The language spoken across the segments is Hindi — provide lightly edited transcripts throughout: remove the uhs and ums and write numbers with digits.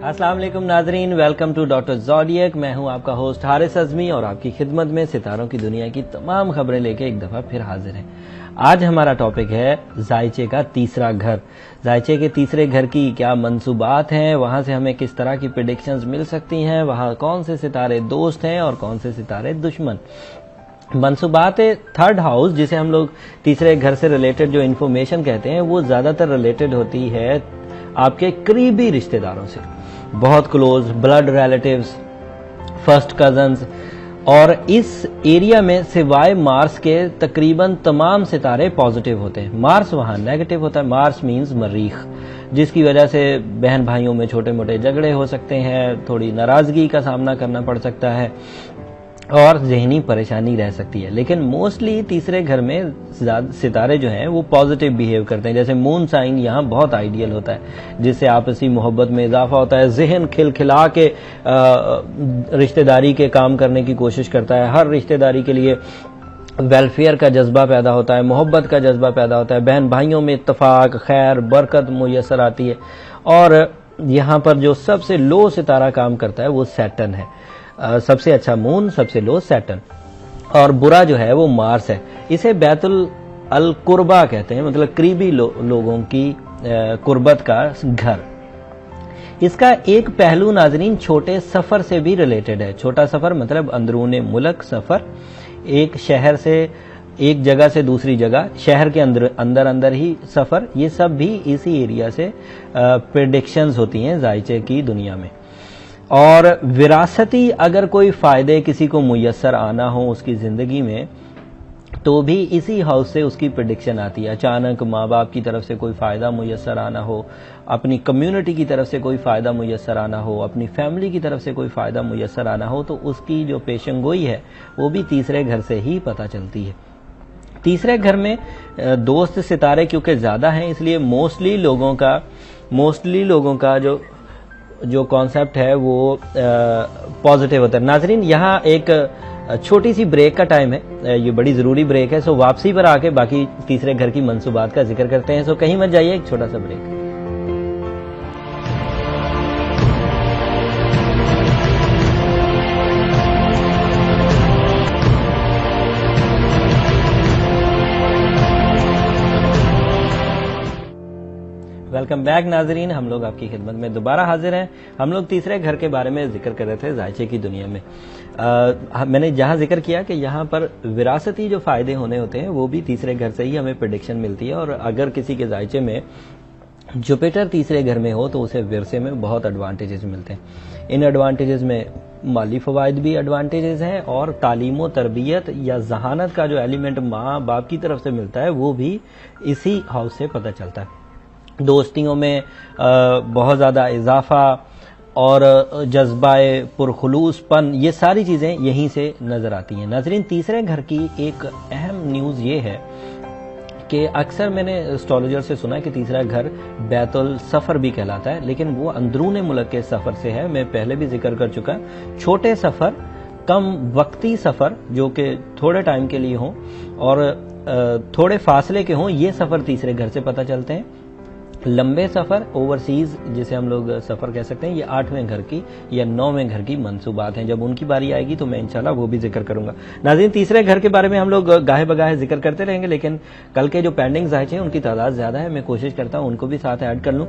अस्सलाम वालेकुम नाजरीन, वेलकम टू डॉक्टर ज़ोडिएक। मैं हूं आपका होस्ट हारिस अज़मी और आपकी खिदमत में सितारों की दुनिया की तमाम खबरें लेके एक दफ़ा फिर हाजिर हैं। आज हमारा टॉपिक है जायचे का तीसरा घर। जायचे के तीसरे घर की क्या मंसूबात हैं, वहां से हमें किस तरह की प्रेडिक्शंस मिल सकती हैं, वहां कौन से सितारे दोस्त हैं और कौन से सितारे दुश्मन। मंसूबात थर्ड हाउस, जिसे हम लोग तीसरे घर से रिलेटेड जो इन्फॉर्मेशन कहते हैं, वो ज्यादातर रिलेटेड होती है आपके करीबी रिश्तेदारों से, बहुत close blood relatives, first cousins. और इस एरिया में सिवाय मार्स के तकरीबन तमाम सितारे पॉजिटिव होते हैं। मार्स वहां नेगेटिव होता है। मार्स मींस मरीख, जिसकी वजह से बहन भाइयों में छोटे मोटे झगड़े हो सकते हैं, थोड़ी नाराजगी का सामना करना पड़ सकता है और जहनी परेशानी रह सकती है। लेकिन मोस्टली तीसरे घर में सितारे जो हैं वो पॉजिटिव बिहेव करते हैं। जैसे मून साइन यहाँ बहुत आइडियल होता है, जिससे आपसी मोहब्बत में इजाफा होता है, जहन खिलखिला के रिश्तेदारी के काम करने की कोशिश करता है, हर रिश्तेदारी के लिए वेलफेयर का जज्बा पैदा होता है, मोहब्बत का जज्बा पैदा होता है, बहन भाइयों में इत्तफाक, खैर, बरकत मुयसर आती है। और यहाँ पर जो सबसे लो सितारा काम करता है वो सैटर्न है। सबसे अच्छा मून, सबसे लो सैटर्न, और बुरा जो है वो मार्स है। इसे बैतुल अल कुर्बा कहते हैं, मतलब करीबी लोगों की कुर्बत का घर। इसका एक पहलू नाजरीन छोटे सफर से भी रिलेटेड है। छोटा सफर मतलब अंदरूने मुल्क सफर, एक शहर से एक जगह से दूसरी जगह, शहर के अंदर ही सफर, ये सब भी इसी एरिया से प्रेडिक्शंस होती हैं जायचे की दुनिया में। और विरासती अगर कोई फायदे किसी को मुयस्सर आना हो उसकी जिंदगी में, तो भी इसी हाउस से उसकी प्रेडिक्शन आती है। अचानक माँ बाप की तरफ से कोई फायदा मुयस्सर आना हो, अपनी कम्युनिटी की तरफ से कोई फायदा मुयस्सर आना हो, अपनी फैमिली की तरफ से कोई फायदा मुयस्सर आना हो, तो उसकी जो पेशेंगोई है वो भी तीसरे घर से ही पता चलती है। तीसरे घर में दोस्त सितारे क्योंकि ज्यादा हैं, इसलिए मोस्टली लोगों का जो कॉन्सेप्ट है वो पॉजिटिव होता है। नाजरीन, यहाँ एक छोटी सी ब्रेक का टाइम है, ये बड़ी जरूरी ब्रेक है। सो वापसी पर आके बाकी तीसरे घर की मंसूबात का जिक्र करते हैं। सो कहीं मत जाइए, एक छोटा सा ब्रेक। वेलकम बैक नाजरीन, हम लोग आपकी खिदमत में दोबारा हाजिर हैं। हम लोग तीसरे घर के बारे में जिक्र कर रहे थे जायचे की दुनिया में। मैंने जहां जिक्र किया कि यहाँ पर विरासती जो फायदे होने होते हैं वो भी तीसरे घर से ही हमें प्रेडिक्शन मिलती है। और अगर किसी के जायचे में जुपिटर तीसरे घर में हो तो उसे विरसे में बहुत एडवांटेजेस मिलते हैं। इन एडवांटेजेस में माली फवायद भी एडवांटेजेस हैं, और तालीम तरबियत या जहानत का जो एलिमेंट माँ बाप की तरफ से मिलता है वो भी इसी हाउस से पता चलता है। दोस्तियों में बहुत ज़्यादा इजाफा और जज्बाए पुरखुलूसपन, ये सारी चीज़ें यहीं से नज़र आती हैं। नाज़रीन, तीसरे घर की एक अहम न्यूज़ ये है कि अक्सर मैंने एस्ट्रोलॉजर से सुना है कि तीसरा घर बैतुल सफ़र भी कहलाता है, लेकिन वो अंदरूने मुल्क के सफ़र से है। मैं पहले भी जिक्र कर चुका, छोटे सफ़र, कम वक्ती सफ़र जो कि थोड़े टाइम के लिए हों और थोड़े फासले के हों, ये सफ़र तीसरे घर से पता चलते हैं। लंबे सफर, ओवरसीज जिसे हम लोग सफर कह सकते हैं, ये 8वें घर की या 9वें घर की मंसूबात हैं। जब उनकी बारी आएगी तो मैं इंशाल्लाह वो भी जिक्र करूंगा। नाज़रीन, तीसरे घर के बारे में हम लोग गाहे बगाहे जिक्र करते रहेंगे, लेकिन कल के जो पेंडिंग जायचे हैं उनकी तादाद ज्यादा है। मैं कोशिश करता हूं उनको भी साथ ऐड कर लूं।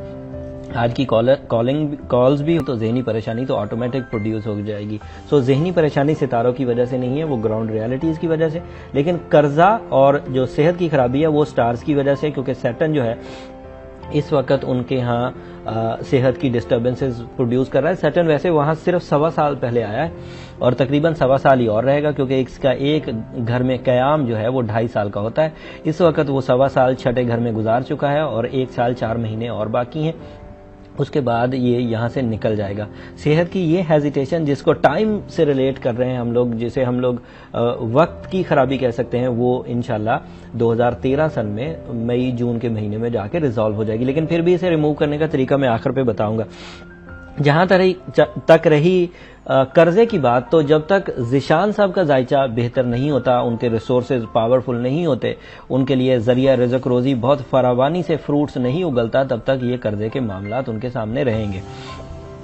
आज की कॉल्स भी तो जहनी परेशानी तो ऑटोमेटिक प्रोड्यूस हो जाएगी। सो जहनी परेशानी सितारों की वजह से नहीं है, वो ग्राउंड रियलिटीज की वजह से। लेकिन कर्जा और जो सेहत की खराबी है वो स्टार्स की वजह से, क्योंकि सैटर्न जो है इस वक्त उनके यहाँ सेहत की डिस्टर्बेंसेस प्रोड्यूस कर रहा है। सैटर्न वैसे वहाँ सिर्फ 1.25 साल पहले आया है और तकरीबन 1.25 साल ही और रहेगा, क्योंकि इसका एक घर में कयाम जो है वो 2.5 साल का होता है। इस वक्त वो 1.25 साल छठे घर में गुजार चुका है और 1 साल 4 महीने और बाकी हैं। उसके बाद ये यहाँ से निकल जाएगा। सेहत की ये हेजिटेशन जिसको टाइम से रिलेट कर रहे हैं हम लोग, जिसे हम लोग वक्त की खराबी कह सकते हैं, वो इंशाल्लाह 2013 सन में मई जून के महीने में जाके रिजॉल्व हो जाएगी। लेकिन फिर भी इसे रिमूव करने का तरीका मैं आखिर पे बताऊंगा। जहां तक रही कर्जे की बात, तो जब तक जिशान साहब का जायचा बेहतर नहीं होता, उनके रिसोर्सेज पावरफुल नहीं होते, उनके लिए जरिया रिज़्क रोजी बहुत फरावानी से फ्रूट्स नहीं उगलता, तब तक ये कर्जे के मामलात उनके सामने रहेंगे।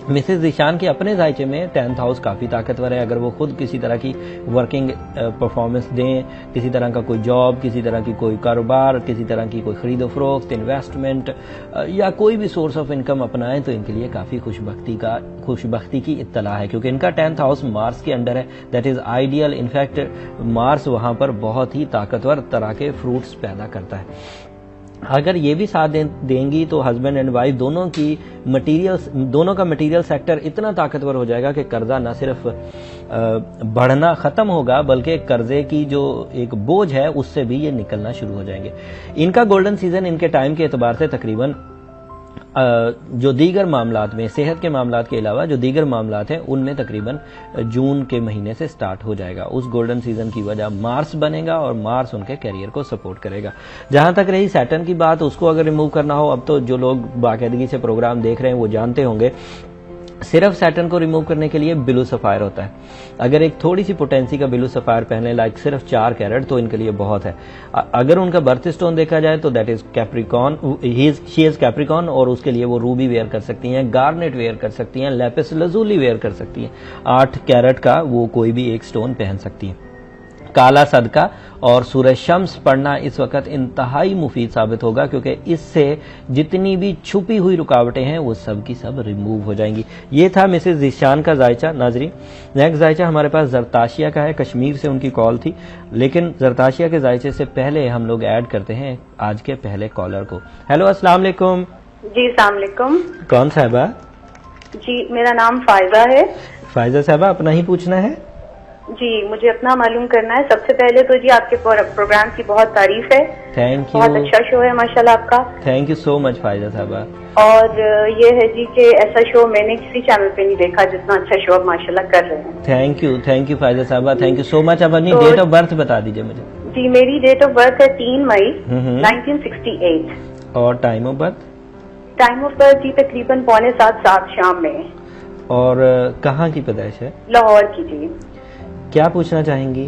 मिसेस जिशान के अपने जायचे में 10th हाउस काफ़ी ताकतवर है। अगर वो खुद किसी तरह की वर्किंग परफॉर्मेंस दें, किसी तरह का कोई जॉब, किसी तरह की कोई कारोबार, किसी तरह की कोई खरीदो फरोख्त, इन्वेस्टमेंट या कोई भी सोर्स ऑफ इनकम अपनाएं तो इनके लिए काफ़ी खुशबख्ती की इत्तला है, क्योंकि इनका 10th हाउस मार्स के अंडर है। That is ideal. In fact Mars वहाँ पर बहुत ही ताकतवर तरह के फ्रूट्स पैदा करता है। अगर ये भी साथ देंगी तो हस्बैंड एंड वाइफ दोनों का मटेरियल सेक्टर इतना ताकतवर हो जाएगा कि कर्जा न सिर्फ बढ़ना खत्म होगा, बल्कि कर्जे की जो एक बोझ है उससे भी ये निकलना शुरू हो जाएंगे। इनका गोल्डन सीजन इनके टाइम के एतबार से तकरीबन जो दीगर मामलात में, सेहत के मामलात के अलावा जो दीगर मामलात हैं उनमें तकरीबन जून के महीने से स्टार्ट हो जाएगा। उस गोल्डन सीजन की वजह मार्स बनेगा और मार्स उनके कैरियर को सपोर्ट करेगा। जहां तक रही सैटर्न की बात, उसको अगर रिमूव करना हो, अब तो जो लोग बाकायदगी से प्रोग्राम देख रहे हैं वो जानते होंगे, सिर्फ सैटर्न को रिमूव करने के लिए ब्लू सफायर होता है। अगर एक थोड़ी सी पोटेंसी का ब्लू सफायर पहने, लाइक सिर्फ 4 कैरेट, तो इनके लिए बहुत है। अगर उनका बर्थ स्टोन देखा जाए तो that is Capricorn, she is Capricorn, और उसके लिए वो रूबी वेयर कर सकती हैं, गार्नेट वेयर कर सकती हैं, लैपिस लजूली वेयर कर सकती हैं। 8 कैरेट का वो कोई भी एक स्टोन पहन सकती हैं। काला सदका और सूरज शम्स पढ़ना इस वक्त इंतहाई मुफीद साबित होगा, क्योंकि इससे जितनी भी छुपी हुई रुकावटें हैं वो सब की सब रिमूव हो जाएंगी। ये था मिसेस जिशान का जायचा। नाजरीन, नेक्स्ट जायचा हमारे पास जरताशिया का है। कश्मीर से उनकी कॉल थी, लेकिन जरताशिया के जायचे से पहले हम लोग ऐड करते हैं आज के पहले कॉलर को। हेलो, अस्सलाम वालेकुम। जी अस्सलाम वालेकुम। कौन साहबा? जी मेरा नाम फायजा है। फायजा साहबा, अपना ही पूछना है? जी मुझे अपना मालूम करना है। सबसे पहले तो जी आपके प्रोग्राम की बहुत तारीफ है। Thank you. बहुत अच्छा शो है माशाल्लाह आपका। Thank you so much Faiza साहबा। और ये है जी कि ऐसा शो मैंने किसी चैनल पे नहीं देखा जितना अच्छा शो आप माशाल्लाह कर रहे हैं। थैंक यू फायजा साहबा, थैंक यू सो मच। अब अपनी डेट ऑफ बर्थ बता दीजिए मुझे। जी मेरी डेट ऑफ बर्थ है 3 मई 1968। और time of birth? Time of birth जी तकरीबन 6:45 शाम में। और कहाँ की पैदाइश है? लाहौर की। जी क्या पूछना चाहेंगी?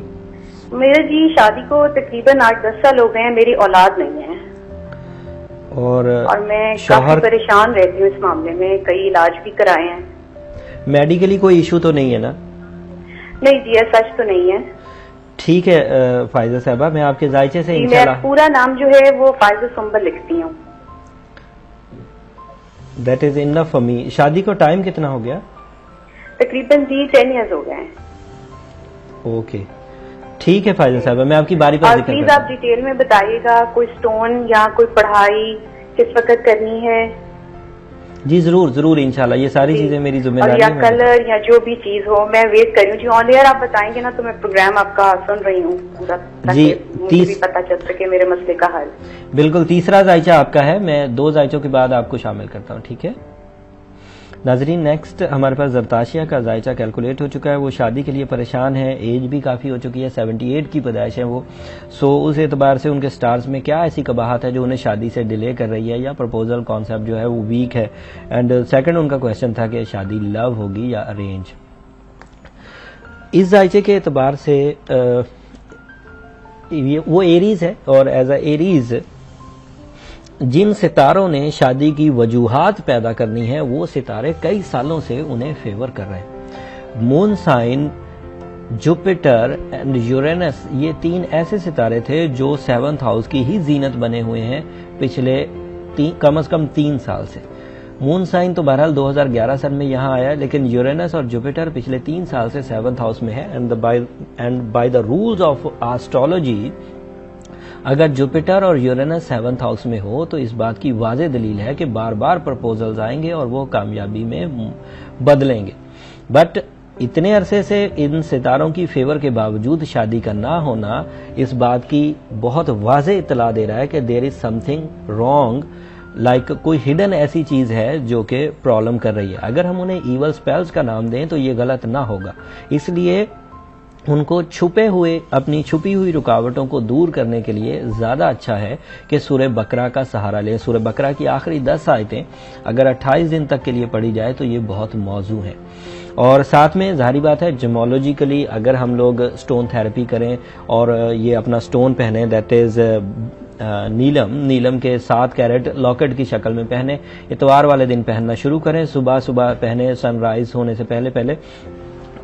मेरे जी शादी को तकरीबन 8-10 साल हो गए हैं, मेरी औलाद नहीं है। और मैं काफी परेशान रहती हूँ इस मामले में, कई इलाज भी कराए हैं। मेडिकली कोई इशू तो नहीं है ना? नहीं जी, सच तो नहीं है। ठीक है फायजा साहबा, मैं आपके जायचे से इंशाल्लाह। पूरा नाम जो है वो फायजा सुंबल लिखती हूँ। That is enough for me. शादी को टाइम कितना हो गया? तकरीबन जी 10 ईयर्स हो गए हैं। ओके ठीक है फायजा साहबा, मैं आपकी बारी पर प्लीज आप डिटेल में बताइएगा, कोई स्टोन या कोई पढ़ाई किस वक्त करनी है? जी जरूर इंशाल्लाह, ये सारी चीजें मेरी जिम्मेदारी है। या कलर या जो भी चीज हो, मैं वेट कर रही हूँ जी। ऑन एयर आप बताएंगे ना तो मैं प्रोग्राम आपका सुन रही हूँ पूरा, जी मुझे भी पता चल सके मेरे मसले का हल। बिल्कुल, तीसरा जायचा आपका है। मैं 2 जायचों के बाद आपको शामिल करता हूँ, ठीक है नाजरीन। नेक्स्ट हमारे पास जरताशिया का जायचा कैलकुलेट हो चुका है। वो शादी के लिए परेशान है, एज भी काफ़ी हो चुकी है, 78 की पैदाइश है वो। सो उस एतबार से उनके स्टार्स में क्या ऐसी कबाहत है जो उन्हें शादी से डिले कर रही है, या प्रपोजल कॉन्सेप्ट जो है वो वीक है। एंड सेकंड उनका क्वेश्चन था कि शादी लव होगी या अरेंज। इस जायचे के एतबार से वो एरीज है, और एज अ एरीज जिन सितारों ने शादी की वजूहात पैदा करनी है वो सितारे कई सालों से उन्हें फेवर कर रहे हैं। Moon sign, Jupiter and Uranus, ये 3 ऐसे सितारे थे जो 7th हाउस की ही जीनत बने हुए हैं पिछले कम से कम 3 साल से। मून साइन तो बहरहाल 2011 सन में यहाँ आया, लेकिन यूरेनस और जुपिटर पिछले 3 साल से 7th हाउस में है। And by the rules of astrology, अगर जुपिटर और यूरेनस 7th हाउस में हो तो इस बात की वाज़ेह दलील है कि बार बार प्रपोजल्स आएंगे और वो कामयाबी में बदलेंगे। बट इतने अरसे से इन सितारों की फेवर के बावजूद शादी का ना होना इस बात की बहुत वाज़ेह इत्तला दे रहा है कि there is something wrong, like कोई हिडन ऐसी चीज है जो कि प्रॉब्लम कर रही है। अगर हम उन्हें ईवल स्पेल्स का नाम दें तो ये गलत ना होगा। इसलिए उनको अपनी छुपी हुई रुकावटों को दूर करने के लिए ज्यादा अच्छा है कि सूरह बकरा का सहारा लें। सूरह बकरा की आखिरी 10 आयतें अगर 28 दिन तक के लिए पढ़ी जाए तो ये बहुत मौजू है। और साथ में जाहिर बात है जेमोलॉजिकली अगर हम लोग स्टोन थेरेपी करें और ये अपना स्टोन पहने, दैट इज नीलम के 7 कैरेट लॉकेट की शक्ल में पहने। इतवार वाले दिन पहनना शुरू करें, सुबह सुबह पहने सनराइज होने से पहले पहले,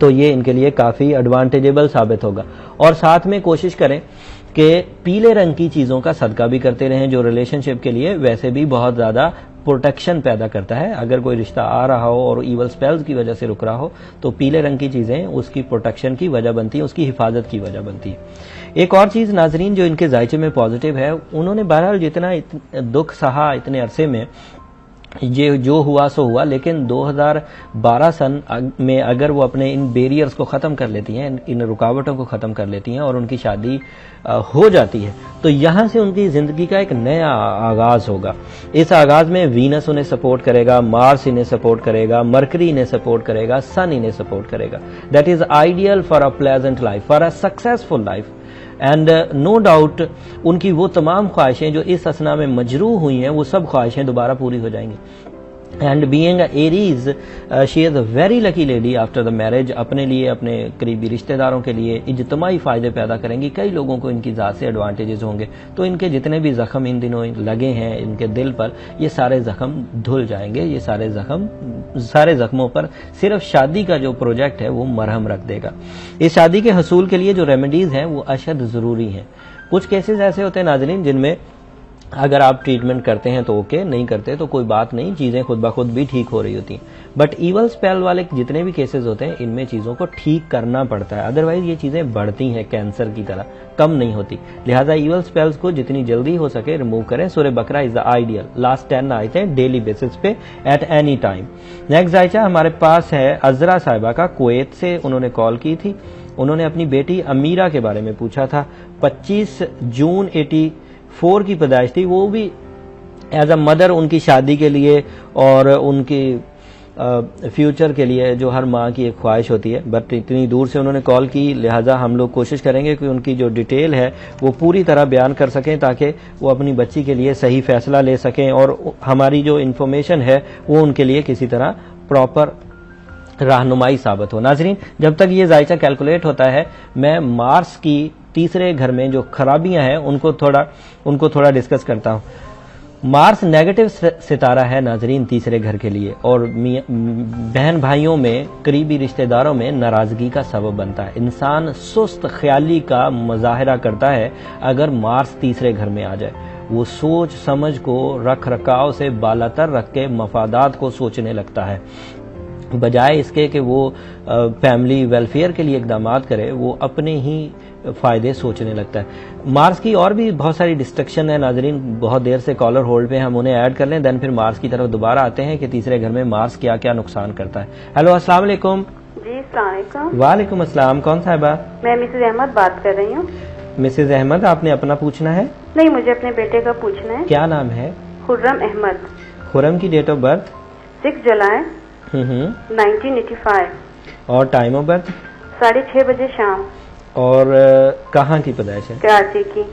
तो ये इनके लिए काफी एडवांटेजेबल साबित होगा। और साथ में कोशिश करें कि पीले रंग की चीजों का सदका भी करते रहें, जो रिलेशनशिप के लिए वैसे भी बहुत ज्यादा प्रोटेक्शन पैदा करता है। अगर कोई रिश्ता आ रहा हो और इवल स्पेल्स की वजह से रुक रहा हो, तो पीले रंग की चीजें उसकी प्रोटेक्शन की वजह बनती है, उसकी हिफाजत की वजह बनती है। एक और चीज नाजरीन जो इनके जायचे में पॉजिटिव है, उन्होंने बहरहाल जितना दुख सहा इतने अरसे में, ये जो हुआ सो हुआ, लेकिन 2012 सन में अगर वो अपने इन बैरियर्स को खत्म कर लेती हैं, इन रुकावटों को खत्म कर लेती हैं और उनकी शादी हो जाती है, तो यहां से उनकी जिंदगी का एक नया आगाज होगा। इस आगाज में वीनस उन्हें सपोर्ट करेगा, मार्स इन्हें सपोर्ट करेगा, मरकरी इन्हें सपोर्ट करेगा, सन इन्हें सपोर्ट करेगा। That is ideal for a pleasant life, for a successful life. And no doubt उनकी वो तमाम ख्वाहिशें जो इस असना में मजरू हुई हैं, वो सब ख्वाहिशें दोबारा पूरी हो जाएंगी। And being Aries, she is a very lucky lady after the marriage. अपने लिए, अपने करीबी रिश्तेदारों के लिए इज्तमाई फायदे पैदा करेंगी। कई लोगों को इनकी जात से एडवांटेजेस होंगे, तो इनके जितने भी जख्म इन दिनों लगे हैं इनके दिल पर, ये सारे जख्म धुल जाएंगे। ये सारे जख्मों पर सिर्फ शादी का जो प्रोजेक्ट है वो मरहम रख देगा। इस शादी के हसूल के लिए जो रेमेडीज हैं वो अशद जरूरी हैं। कुछ केसेस ऐसे होते हैं नाज़रीन जिनमें अगर आप ट्रीटमेंट करते हैं तो ओके, नहीं करते तो कोई बात नहीं, चीजें खुद ब खुद भी ठीक हो रही होती हैं। बट ईवल स्पेल वाले जितने भी केसेस होते हैं, इनमें चीजों को ठीक करना पड़ता है, अदरवाइज ये चीजें बढ़ती हैं कैंसर की तरह, कम नहीं होती। लिहाजा ईवल स्पेल्स को जितनी जल्दी हो सके रिमूव करें। सूरह बकरा इज द आइडियल। लास्ट 10 आयतें हैं डेली बेसिस पे एट एनी टाइम। नेक्स्ट जायचा हमारे पास है अजरा साहिबा का, कुवैत से उन्होंने कॉल की थी। उन्होंने अपनी बेटी अमीरा के बारे में पूछा था। 25 जून 84 की पैदाइश थी। वो भी एज अ मदर उनकी शादी के लिए और उनकी फ्यूचर के लिए जो हर माँ की एक ख्वाहिश होती है, बट इतनी दूर से उन्होंने कॉल की, लिहाजा हम लोग कोशिश करेंगे कि उनकी जो डिटेल है वो पूरी तरह बयान कर सकें ताकि वो अपनी बच्ची के लिए सही फैसला ले सकें और हमारी जो इन्फॉर्मेशन है वो उनके लिए किसी तरह प्रॉपर रहनुमाई साबित हो। नाजरीन, जब तक ये जायचा कैलकुलेट होता है, मैं मार्स की तीसरे घर में जो खराबियां हैं उनको थोड़ा डिस्कस करता हूं। मार्स नेगेटिव सितारा है नाजरीन तीसरे घर के लिए, और बहन भाइयों में, करीबी रिश्तेदारों में नाराजगी का सबब बनता है। इंसान सुस्त ख्याली का मुजाहरा करता है अगर मार्स तीसरे घर में आ जाए। वो सोच समझ को रख रखाव से बालातर रख के मफादात को सोचने लगता है, बजाय इसके कि वो फैमिली वेलफेयर के लिए इकदाम करे, वो अपने ही फायदे सोचने लगता है। मार्स की और भी बहुत सारी डिस्ट्रक्शन है नाजरीन। बहुत देर से कॉलर होल्ड पे, हम उन्हें ऐड कर लें, देन फिर मार्स की तरफ दोबारा आते हैं कि तीसरे घर में मार्स क्या क्या नुकसान करता है। हेलो, अस्सलाम वालेकुम। जी अस्सलाम वालेकुम। वालेकुम अस्सलाम। कौन साहिबा? मैं मिसेज अहमद बात कर रही हूँ। मिसेज अहमद, आपने अपना पूछना है? नहीं, मुझे अपने बेटे का पूछना है। क्या नाम है? खुर्रम अहमद। खुर्रम की डेट ऑफ बर्थ? 6 जुलाई 1985। और टाइम ऑफ बर्थ? 6:30 बजे शाम। और कहाँ की पैदाइश है? कराची की।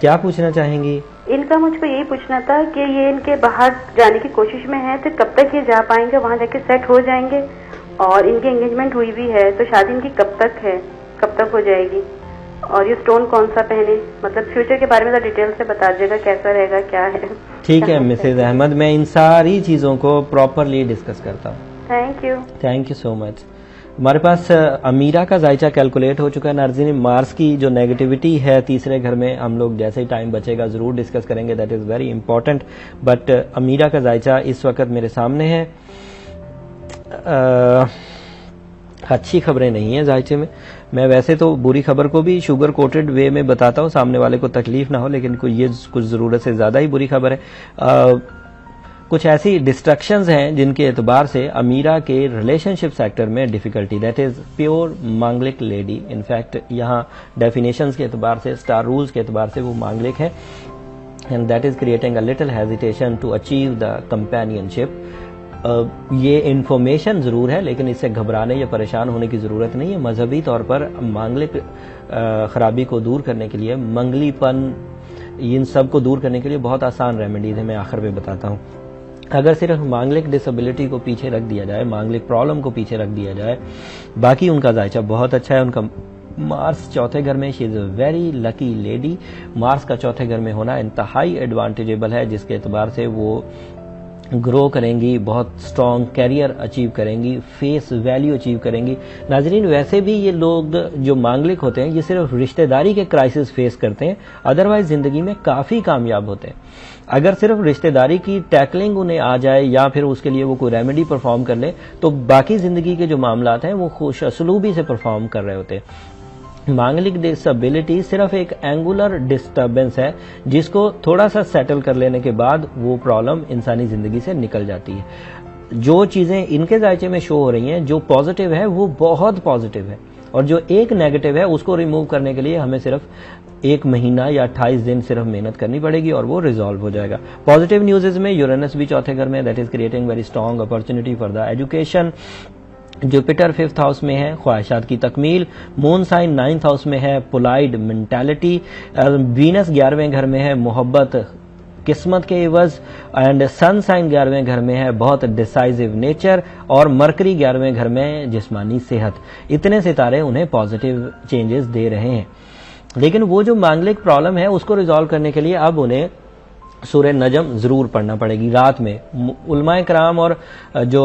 क्या पूछना चाहेंगी? इनका मुझको यही पूछना था कि ये इनके बाहर जाने की कोशिश में है, तो कब तक ये जा पाएंगे, वहाँ जाके सेट हो जाएंगे? और इनकी एंगेजमेंट हुई भी है, तो शादी इनकी कब तक है, कब तक हो जाएगी? और ये स्टोन कौन सा पहने, मतलब फ्यूचर के बारे में डिटेल से बता दीजिएगा, कैसा रहेगा, क्या है। ठीक है मिसेज अहमद, मैं इन सारी चीजों को प्रॉपरली डिस्कस करता हूँ। Thank you so much. हमारे पास अमीरा का जायचा कैलकुलेट हो चुका है नाज़रीन। मार्स की जो नेगेटिविटी है तीसरे घर में, हम लोग जैसे ही टाइम बचेगा जरूर डिस्कस करेंगे, that is very important. But Amira का जायचा इस वक्त मेरे सामने है। अच्छी खबरें नहीं है जायचे में। मैं वैसे तो बुरी खबर को भी शुगर कोटेड वे में बताता हूँ, सामने वाले को तकलीफ ना हो, लेकिन ये कुछ जरूरत से ज्यादा ही बुरी खबर है। कुछ ऐसी डिस्ट्रक्शंस हैं जिनके एतबार से अमीरा के रिलेशनशिप सेक्टर में डिफिकल्टी, दैट इज प्योर मांगलिक लेडी। इनफैक्ट यहाँ डेफिनेशंस के एतबार से, स्टार रूल्स के एतबार से वो मांगलिक है, and that is creating a little hesitation to achieve the companionship. ये इंफॉर्मेशन जरूर है, लेकिन इससे घबराने या परेशान होने की जरूरत नहीं है। मजहबी तौर पर मांगलिक खराबी को दूर करने के लिए, मंगलीपन, इन सब को दूर करने के लिए बहुत आसान रेमेडीज है, मैं आखिर में बताता हूँ। अगर सिर्फ मांगलिक डिसेबिलिटी को पीछे रख दिया जाए, मांगलिक प्रॉब्लम को पीछे रख दिया जाए, बाकी उनका जायचा बहुत अच्छा है। उनका मार्स चौथे घर में, she is a very lucky lady. Mars का चौथे घर में होना इंतहाई एडवांटेजेबल है, जिसके एतबार से वो ग्रो करेंगी, बहुत स्ट्रॉन्ग कैरियर अचीव करेंगी, फेस वैल्यू अचीव करेंगी। नाजरीन, वैसे भी ये लोग जो मांगलिक होते हैं ये सिर्फ रिश्तेदारी के क्राइसिस फेस करते हैं, अदरवाइज जिंदगी में काफी कामयाब होते हैं। अगर सिर्फ रिश्तेदारी की टैकलिंग उन्हें आ जाए या फिर उसके लिए वो कोई रेमेडी परफॉर्म कर ले तो बाकी जिंदगी के जो मामलात हैं वो खुश असलूबी से परफॉर्म कर रहे होते हैं। मांगलिक डिसेबिलिटी सिर्फ एक एंगुलर डिस्टर्बेंस है, जिसको थोड़ा सा सेटल कर लेने के बाद वो प्रॉब्लम इंसानी जिंदगी से निकल जाती है। जो चीजें इनके जायचे में शो हो रही हैं, जो पॉजिटिव है वो बहुत पॉजिटिव है, और जो एक नेगेटिव है उसको रिमूव करने के लिए हमें सिर्फ 1 महीना या 28 दिन सिर्फ मेहनत करनी पड़ेगी और वो रिजॉल्व हो जाएगा। पॉजिटिव न्यूज़ में यूरेनस भी चौथे घर में, that is creating very strong opportunity for the education. Jupiter 5th house में है, ख्वाहिशात की तकमील। मून साइन 9th हाउस में है, पोलाइड मेंटालिटी। वीनस 11वें घर में है, मोहब्बत किस्मत के एवज। एंड सन साइन 11वें घर में है, बहुत डिसाइसिव नेचर। और मरकरी 11वें घर में, जिस्मानी सेहत। इतने सितारे उन्हें पॉजिटिव चेंजेस दे रहे हैं, लेकिन वो जो मांगलिक प्रॉब्लम है उसको रिजॉल्व करने के लिए अब उन्हें सूरह नजम जरूर पढ़ना पड़ेगी रात में। उलमाए कराम और जो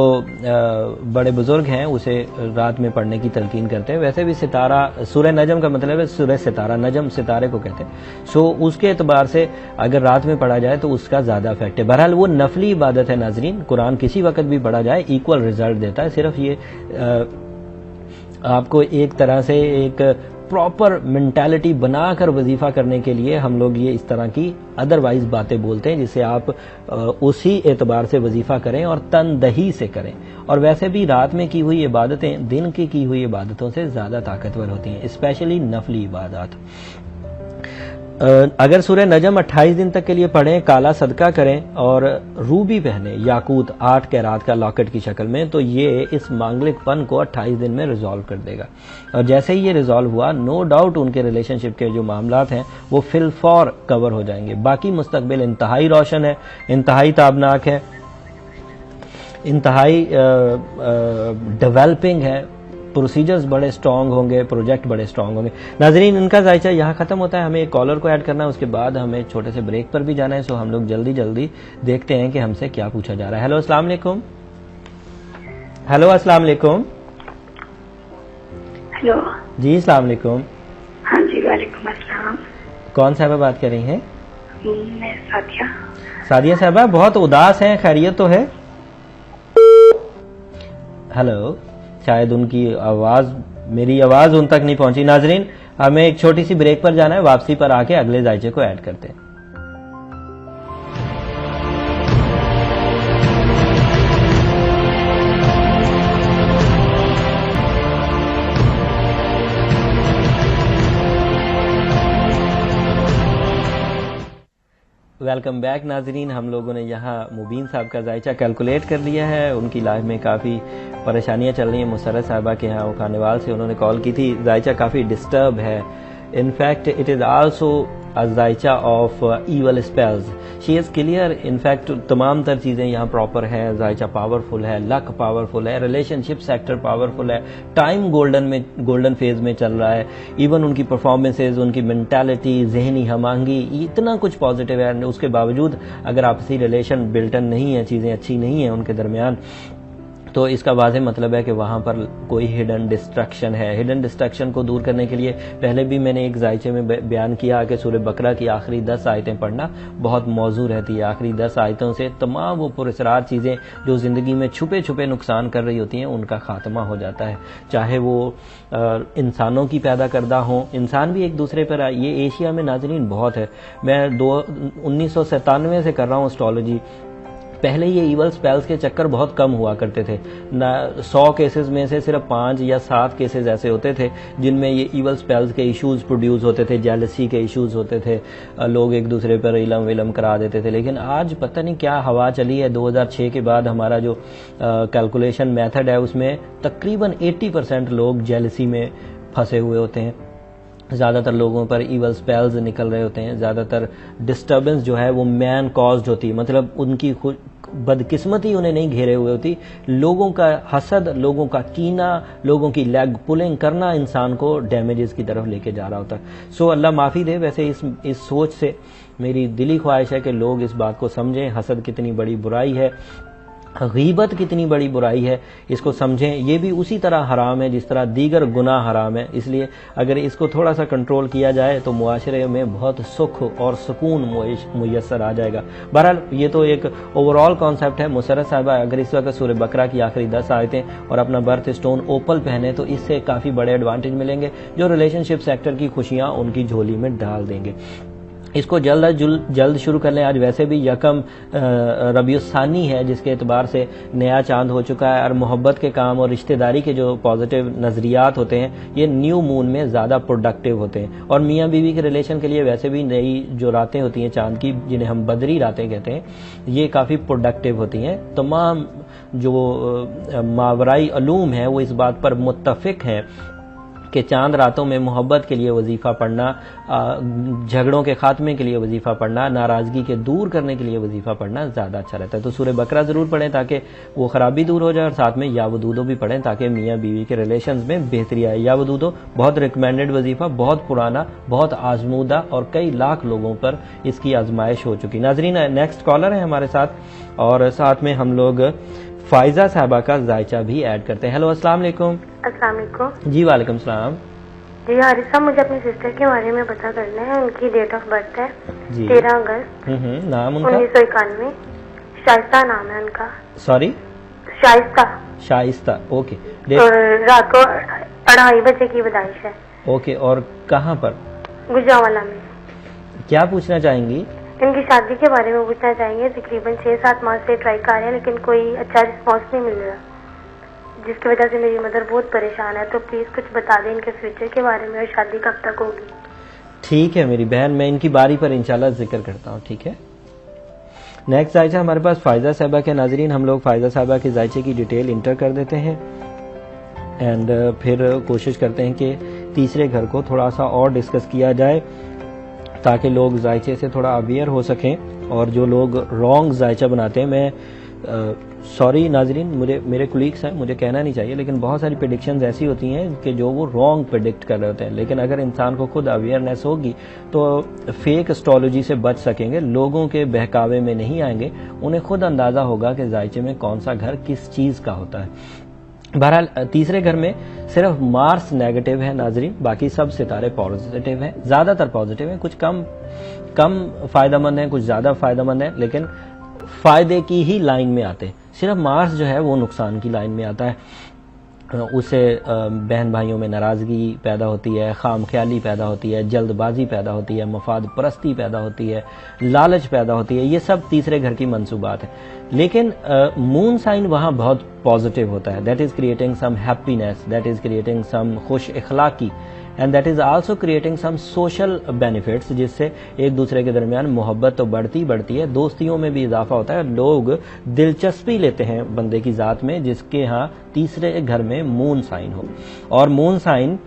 बड़े बुजुर्ग हैं उसे रात में पढ़ने की तलकीन करते हैं। वैसे भी सितारा, सूरह नजम का मतलब है सूरह सितारा, नजम सितारे को कहते हैं। सो उसके एतबार से अगर रात में पढ़ा जाए तो उसका ज्यादा इफेक्ट है। बहरहाल वो नफली इबादत है नाजरीन, कुरान किसी वक्त भी पढ़ा जाए इक्वल रिजल्ट देता है। सिर्फ ये आपको एक तरह से एक प्रॉपर मेंटालिटी बनाकर वजीफा करने के लिए हम लोग ये इस तरह की अदरवाइज बातें बोलते हैं, जिससे आप उसी एतबार से वजीफा करें और तनदही से करें। और वैसे भी रात में की हुई इबादतें दिन की हुई इबादतों से ज्यादा ताकतवर होती हैं, स्पेशली नफली इबादत। अगर सूरह नजम 28 दिन तक के लिए पढ़ें, काला सदका करें और रूबी पहने, याकूत 8 कैरात का लॉकेट की शक्ल में, तो ये इस मांगलिकपन को 28 दिन में रिजॉल्व कर देगा। और जैसे ही ये रिजॉल्व हुआ, नो डाउट उनके रिलेशनशिप के जो मामलात हैं वो फिल फॉर कवर हो जाएंगे। बाकी मुस्तकबिल इंतहाई रोशन है, इंतहाई ताबनाक है, इंतहाई डेवलपिंग है, प्रोसीजर्स बड़े स्ट्रांग होंगे, प्रोजेक्ट बड़े स्ट्रांग होंगे। नाजरीन, इनका जायचा यहाँ खत्म होता है, हमें एक कॉलर को ऐड करना है, उसके बाद हमें छोटे से ब्रेक पर भी जाना है। सो हम लोग जल्दी जल्दी देखते हैं कि हमसे क्या पूछा जा रहा है। हेलो, अस्सलाम वालेकुम। हेलो, अस्सलाम वालेकुम। हेलो जी, अस्सलाम वालेकुम। हाँ जी, वालेकुम अस्सलाम। कौन साहबा बात कर रही हैं? मैं सादिया। सादिया साहबा बहुत उदास हैं, खैरियत तो है? हेलो, शायद उनकी आवाज, मेरी आवाज उन तक नहीं पहुंची। नाजरीन, हमें एक छोटी सी ब्रेक पर जाना है, वापसी पर आके अगले जायचे को ऐड करते हैं। वेलकम बैक नाजरीन। हम लोगों ने यहाँ मुबीन साहब का जायचा कैलकुलेट कर लिया है। उनकी लाइफ में काफ़ी परेशानियां चल रही हैं। मुसर्रत साहबा के यहाँ खानेवाल से उन्होंने कॉल की थी। जायचा काफ़ी डिस्टर्ब है। In fact it is also a जायचा of evil spells. She is clear. In fact तमाम तर चीज़ें यहाँ प्रॉपर है। जायचा पावरफुल है, लक पावरफुल है, रिलेशनशिप सेक्टर पावरफुल है, टाइम गोल्डन फेज में चल रहा है। इवन उनकी परफॉर्मेंसेज, उनकी मेंटालिटी, जहनी हमांगी, इतना कुछ पॉजिटिव है। उसके बावजूद अगर आपसी रिलेशन बिल्टन नहीं है, चीज़ें अच्छी नहीं है उनके दरमियान, तो इसका वाज़ेह मतलब है कि वहाँ पर कोई हिडन डिस्ट्रक्शन है। हिडन डिस्ट्रक्शन को दूर करने के लिए पहले भी मैंने एक जायचे में बयान किया कि सूरह बकरा की आखिरी 10 आयतें पढ़ना बहुत मौजू रहती है। आखिरी 10 आयतों से तमाम वो पुरअसरार चीज़ें जो ज़िंदगी में छुपे छुपे नुकसान कर रही होती हैं उनका खात्मा हो जाता है। चाहे वो इंसानों की पैदा करदा हों, इंसान भी एक दूसरे पर, ये एशिया में नाजरीन बहुत है। मैं 1997 से कर रहा हूँ एस्ट्रोलॉजी। पहले ये ईवल स्पेल्स के चक्कर बहुत कम हुआ करते थे। 100 केसेस में से सिर्फ 5 या 7 केसेस ऐसे होते थे जिनमें ये ईवल स्पेल्स के इश्यूज प्रोड्यूस होते थे, जेलसी के इश्यूज होते थे, लोग एक दूसरे पर इलम विलम करा देते थे। लेकिन आज पता नहीं क्या हवा चली है। 2006 के बाद हमारा जो कैलकुलेशन मेथड है उसमें तकरीबन 80% लोग जेलसी में फंसे हुए होते हैं। ज़्यादातर लोगों पर ईवल स्पेल्स निकल रहे होते हैं। ज़्यादातर डिस्टर्बेंस जो है वो मैन कॉज्ड होती है, मतलब उनकी बदकिस्मती उन्हें नहीं घेरे हुए होती। लोगों का हसद, लोगों का कीना, लोगों की लेग पुलिंग करना इंसान को डैमेजेस की तरफ लेके जा रहा होता है। सो अल्लाह माफ़ी दे। वैसे इस सोच से मेरी दिली ख्वाहिश है कि लोग इस बात को समझें, हसद कितनी बड़ी बुराई है, गीबत कितनी बड़ी बुराई है, इसको समझें। ये भी उसी तरह हराम है जिस तरह दीगर गुनाह हराम है। इसलिए अगर इसको थोड़ा सा कंट्रोल किया जाए तो मुआशरे में बहुत सुख और सुकून मुयस्सर आ जाएगा। बहरहाल ये तो एक ओवरऑल कॉन्सेप्ट है। मुसर्रत साहिबा अगर इस वक्त सूरह बकरा की आखिरी 10 आयतें और अपना बर्थ स्टोन ओपल पहने तो इससे काफ़ी बड़े एडवांटेज मिलेंगे जो रिलेशनशिप सेक्टर की खुशियाँ उनकी झोली में डाल देंगे। इसको जल्द शुरू कर लें। आज वैसे भी यकम रबीउस्सानी है, जिसके एतबार से नया चांद हो चुका है और मोहब्बत के काम और रिश्तेदारी के जो पॉजिटिव नज़रियात होते हैं ये न्यू मून में ज़्यादा प्रोडक्टिव होते हैं। और मियाँ बीवी के रिलेशन के लिए वैसे भी नई जो रातें होती हैं चांद की, जिन्हें हम बदरी रातें कहते हैं, ये काफ़ी प्रोडक्टिव होती हैं। तमाम जो मावराई अलूम है वो इस बात पर मुत्तफिक हैं कि चांद रातों में मोहब्बत के लिए वजीफ़ा पढ़ना, झगड़ों के खात्मे के लिए वजीफ़ा पढ़ना, नाराज़गी के दूर करने के लिए वजीफ़ा पढ़ना ज़्यादा अच्छा रहता है। तो सूरह बकरा ज़रूर पढ़ें ताकि वो ख़राबी दूर हो जाए, और साथ में या वदूदो भी पढ़ें ताकि मियाँ बीवी के रिलेशंस में बेहतरी आए। या वदूदो बहुत रिकमेंडेड वजीफ़ा, बहुत पुराना, बहुत आजमूदा और कई लाख लोगों पर इसकी आजमाइश हो चुकी। नाज़रीन, नेक्स्ट कॉलर है हमारे साथ और साथ में हम लोग फायजा साहबा का जायचा भी ऐड करते हैं। हेलो, अस्सलाम वालेकुम। अस्सलाम वालेकुम। जी वालेकुम सलाम। जी हारिस साहब, मुझे अपनी सिस्टर के बारे में पता करना है। उनकी डेट ऑफ बर्थ है जी 13 अगस्त नाम उनका 1991। शाइस्ता नाम है उनका। सॉरी, शाइस्ता। ओके। और रात को 2:30 बजे की बदाइश है। ओके, और कहाँ पर? गुजरावाला में। क्या पूछना चाहेंगी? इनकी शादी के बारे में पूछना चाहेंगे। तकरीबन 6-7 माह से ट्राई कर रहे हैं लेकिन कोई अच्छा रिस्पॉन्स नहीं मिल रहा, जिसकी वजह से मेरी मदर बहुत परेशान है। तो प्लीज कुछ बता दें इनके फ्यूचर के बारे में और शादी कब तक होगी। ठीक है मेरी बहन, मैं इनकी बारी पर इंशाल्लाह जिक्र करता हूँ। ठीक है, नेक्स्ट जायचा हमारे पास फायजा साहबा के। नाजरीन, हम लोग फायजा साहबा के जायचे की डिटेल इंटर कर देते हैं एंड फिर कोशिश करते हैं कि तीसरे घर को थोड़ा सा और डिस्कस किया जाए ताकि लोग जायचे से थोड़ा अवेयर हो सकें। और जो लोग रॉन्ग जायचा बनाते हैं, मैं सॉरी नाजरीन, मेरे कुलीग्स हैं, मुझे कहना नहीं चाहिए, लेकिन बहुत सारी प्रेडिक्शंस ऐसी होती हैं कि जो वो रॉन्ग प्रेडिक्ट कर रहे होते हैं। लेकिन अगर इंसान को खुद अवेयरनेस होगी तो फेक एस्ट्रोलॉजी से बच सकेंगे, लोगों के बहकावे में नहीं आएंगे, उन्हें खुद अंदाजा होगा कि जायचे में कौन सा घर किस चीज़ का होता है। बहरहाल तीसरे घर में सिर्फ मार्स नेगेटिव है नाजरीन, बाकी सब सितारे पॉजिटिव हैं, ज्यादातर पॉजिटिव हैं, कुछ कम फायदेमंद हैं, कुछ ज्यादा फायदेमंद हैं, लेकिन फायदे की ही लाइन में आते हैं। सिर्फ मार्स जो है वो नुकसान की लाइन में आता है। उससे बहन भाइयों में नाराज़गी पैदा होती है, खाम ख्याली पैदा होती है, जल्दबाजी पैदा होती है, मफाद परस्ती पैदा होती है, लालच पैदा होती है। ये सब तीसरे घर की मंसूबात है। लेकिन मून साइन वहाँ बहुत पॉजिटिव होता है। That is creating some happiness, that is creating some खुश इखलाकी and that is also creating some social benefits, जिससे एक दूसरे के दरमियान मोहब्बत तो बढ़ती है, दोस्तियों में भी इजाफा होता है। लोग दिलचस्पी लेते हैं बंदे की ज़ात में जिसके यहाँ तीसरे घर में मून साइन हो। और मून साइन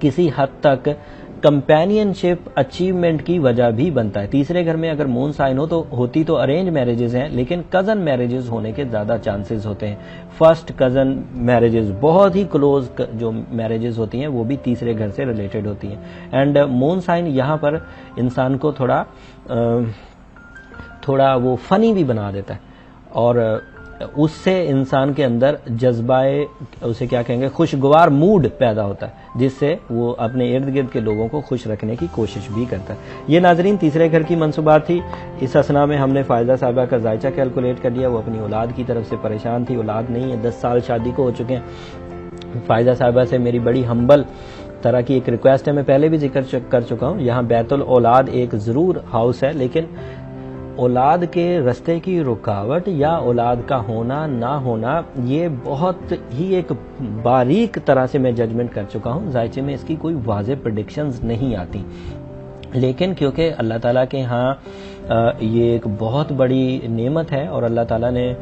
किसी हद तक कंपेनियनशिप अचीवमेंट की वजह भी बनता है। तीसरे घर में अगर मून साइन हो तो होती तो अरेंज मैरिजेस हैं, लेकिन कजन मैरिजेस होने के ज्यादा चांसेस होते हैं। फर्स्ट कजन मैरिजेस, बहुत ही क्लोज जो मैरिजेस होती हैं वो भी तीसरे घर से रिलेटेड होती हैं। एंड मून साइन यहाँ पर इंसान को थोड़ा वो फनी भी बना देता है और उससे इंसान के अंदर जज्बाए, उसे क्या कहेंगे, खुशगवार मूड पैदा होता है, जिससे वो अपने इर्द गिर्द के लोगों को खुश रखने की कोशिश भी करता है। ये नाजरीन तीसरे घर की मंसूबात थी। इस असना में हमने फायदा साहबा का जायचा कैलकुलेट कर लिया। वो अपनी औलाद की तरफ से परेशान थी, औलाद नहीं है, 10 साल शादी को हो चुके हैं। फायदा साहबा से मेरी बड़ी हम्बल तरह की एक रिक्वेस्ट है, मैं पहले भी जिक्र कर चुका हूँ। यहाँ बैतुल औलाद एक ज़रूर हाउस है, लेकिन औलाद के रास्ते की रुकावट या औलाद का होना ना होना, ये बहुत ही एक बारीक तरह से मैं जजमेंट कर चुका हूँ। जायचे में इसकी कोई वाज़ेह प्रेडिक्शंस नहीं आती, लेकिन क्योंकि अल्लाह ताला के यहाँ ये एक बहुत बड़ी नेमत है और अल्लाह ताला ने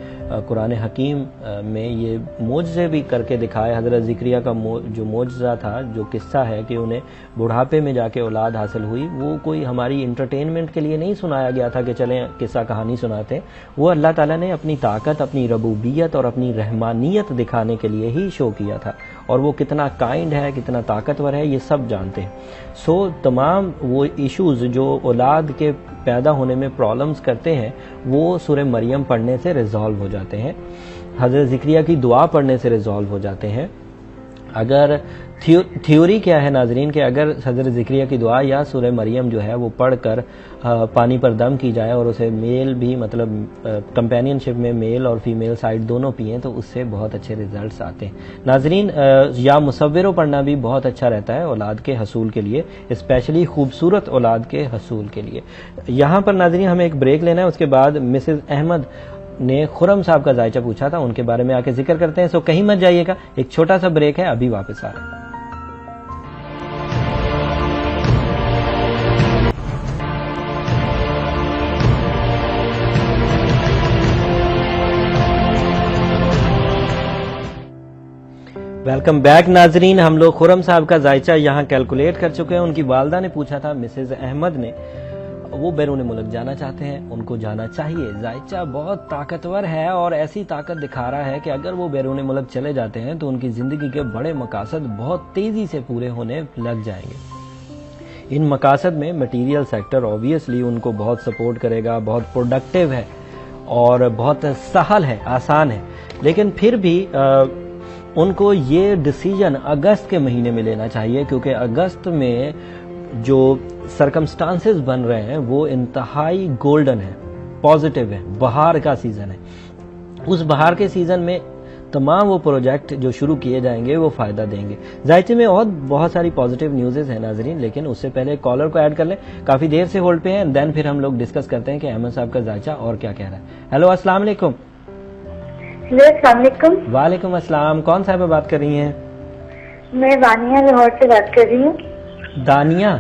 कुरान हकीम में ये मोजज़े भी करके दिखाए। हज़रत ज़िक्रिया का जो मोजज़ा था, जो किस्सा है कि उन्हें बुढ़ापे में जाके औलाद हासिल हुई, वो कोई हमारी इंटरटेनमेंट के लिए नहीं सुनाया गया था कि चलें किस्सा कहानी सुनाते। वो अल्लाह ताला ने अपनी ताकत, अपनी रबूबियत और अपनी रहमानियत दिखाने के लिए ही शो किया था। और वो कितना काइंड है, कितना ताकतवर है, ये सब जानते हैं। सो तमाम वो इश्यूज़ जो औलाद के पैदा होने में प्रॉब्लम्स करते हैं, वो सूरह मरियम पढ़ने से रिजॉल्व हो जाते हैं, हज़रत ज़िक्रिया की दुआ पढ़ने से रिजॉल्व हो जाते हैं। अगर थ्योरी क्या है नाजरीन, कि अगर हज़रत ज़िक्रिया की दुआ या सूरह मरियम जो है वो पढ़कर पानी पर दम की जाए और उसे मेल भी, मतलब कंपेनियनशिप में मेल और फीमेल साइड दोनों पिएं, तो उससे बहुत अच्छे रिजल्ट्स आते हैं नाजरीन। या मुसव्विरों पढ़ना भी बहुत अच्छा रहता है औलाद के हसूल के लिए, स्पेशली खूबसूरत औलाद के हसूल के लिए। यहाँ पर नाजरीन हमें एक ब्रेक लेना है, उसके बाद मिसेज अहमद ने खुरम साहब का जायचा पूछा था, उनके बारे में आके जिक्र करते हैं। सो कहीं मत जाइएगा, एक छोटा सा ब्रेक है, अभी वापस आ रहे हैं। वेलकम बैक नाजरीन। हम लोग खुरम साहब का जायचा यहाँ कैलकुलेट कर चुके हैं। उनकी वालदा ने पूछा था, मिसेज अहमद ने, वो बैरून मुल्क जाना चाहते हैं, उनको जाना चाहिए। जायचा बहुत ताकतवर है और ऐसी ताकत दिखा रहा है कि अगर वो बैरून मुल्क चले जाते हैं तो उनकी जिंदगी के बड़े मकासद बहुत तेजी से पूरे होने लग जाएंगे। इन मकासद में मटीरियल सेक्टर ऑब्वियसली उनको बहुत सपोर्ट करेगा, बहुत प्रोडक्टिव है और बहुत सहल है, आसान है। लेकिन फिर भी उनको ये डिसीजन अगस्त के महीने में लेना चाहिए, क्योंकि अगस्त में जो सरकमस्टांसेस बन रहे हैं वो इंतहाई गोल्डन है, पॉजिटिव है, बहार का सीजन है। उस बहार के सीजन में तमाम वो प्रोजेक्ट जो शुरू किए जाएंगे वो फायदा देंगे। जायचे में और बहुत सारी पॉजिटिव न्यूज़ेस हैं नाजरीन, लेकिन उससे पहले कॉलर को ऐड कर लें। काफी देर से होल्ड पे हैं, देन फिर हम लोग डिस्कस करते हैं कि अहमद साहब का जायचा और क्या कह रहा है। हेलो, अस्सलाम वालेकुम। वालेकुम अस्सलाम। कौन साहब बात कर रही हैं? मैं वानिया लाहौर से बात कर रही हूँ। दानिया?